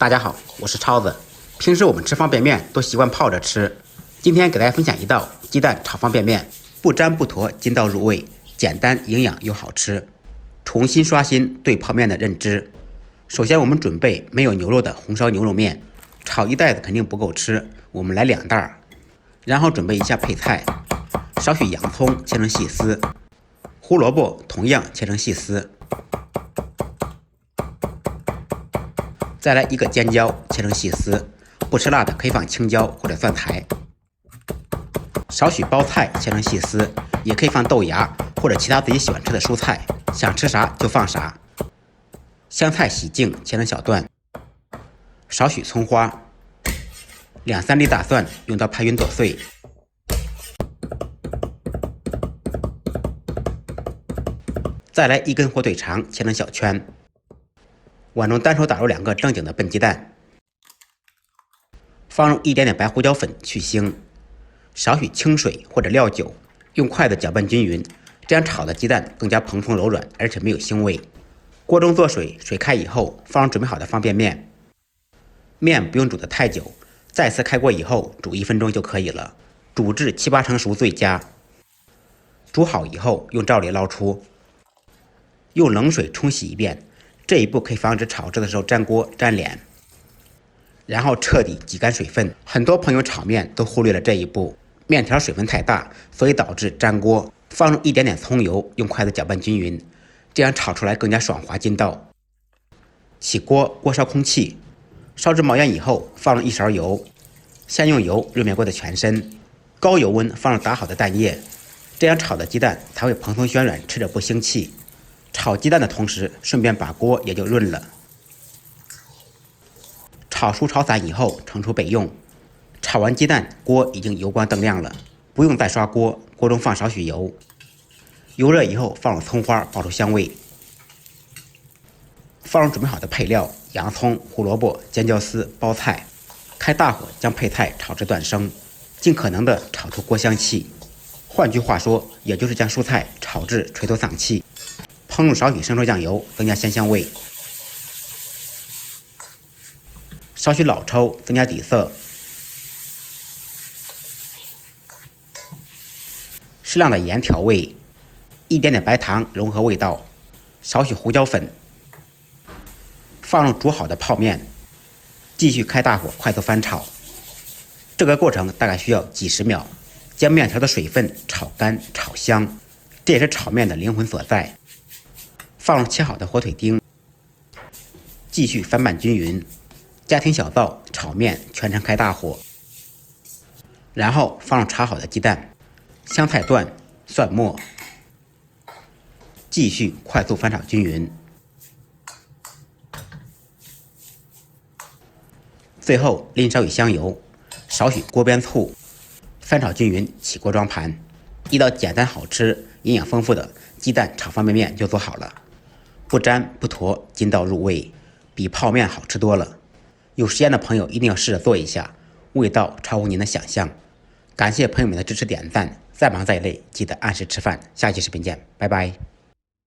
大家好，我是超子。平时我们吃方便面都习惯泡着吃，今天给大家分享一道鸡蛋炒方便面，不粘不坨，筋道入味，简单营养又好吃，重新刷新对泡面的认知。首先我们准备没有牛肉的红烧牛肉面，炒一袋子肯定不够吃，我们来2袋。然后准备一下配菜，少许洋葱切成细丝，胡萝卜同样切成细丝。再来1个尖椒切成细丝，不吃辣的可以放青椒或者蒜苔。少许包菜切成细丝，也可以放豆芽或者其他自己喜欢吃的蔬菜，想吃啥就放啥。香菜洗净切成小段，少许葱花，2-3粒大蒜用刀拍匀剁碎。再来1根火腿肠切成小圈。碗中单手打入2个正经的笨鸡蛋，放入一点点白胡椒粉去腥，少许清水或者料酒，用筷子搅拌均匀，这样炒的鸡蛋更加蓬松柔软，而且没有腥味。锅中做水，水开以后放入准备好的方便面，面不用煮得太久，再次开锅以后煮1分钟就可以了，煮至7-8成熟最佳。煮好以后用罩里捞出，用冷水冲洗一遍。这一步可以防止炒制的时候粘锅粘脸，然后彻底挤干水分。很多朋友炒面都忽略了这一步，面条水分太大，所以导致粘锅。放入一点点葱油，用筷子搅拌均匀，这样炒出来更加爽滑筋道。起锅，锅烧空气，烧至冒烟以后，放入1勺油，先用油热面锅的全身，高油温放入打好的蛋液，这样炒的鸡蛋才会蓬松暄软，吃着不腥气。炒鸡蛋的同时，顺便把锅也就润了。炒熟炒散以后，盛出备用。炒完鸡蛋，锅已经油光锃亮了，不用再刷锅。锅中放少许油，油热以后放入葱花，爆出香味。放入准备好的配料：洋葱、胡萝卜、尖椒丝、包菜。开大火将配菜炒至断生，尽可能的炒出锅香气。换句话说，也就是将蔬菜炒至垂头丧气。烹入少许生抽酱油，增加鲜香味。少许老抽，增加底色。适量的盐调味，一点点白糖融合味道，少许胡椒粉。放入煮好的泡面，继续开大火快速翻炒。这个过程大概需要几十秒，将面条的水分炒干炒香，这也是炒面的灵魂所在。放入切好的火腿丁，继续翻拌均匀，家庭小灶炒面全程开大火，然后放入炒好的鸡蛋、香菜段、蒜末，继续快速翻炒均匀，最后淋少许香油，少许锅边醋，翻炒均匀，起锅装盘。一道简单好吃、营养丰富的鸡蛋炒方便面就做好了。不粘不坨，筋道入味，比泡面好吃多了。有时间的朋友一定要试着做一下，味道超乎您的想象。感谢朋友们的支持点赞，再忙再累，记得按时吃饭。下期视频见，拜拜。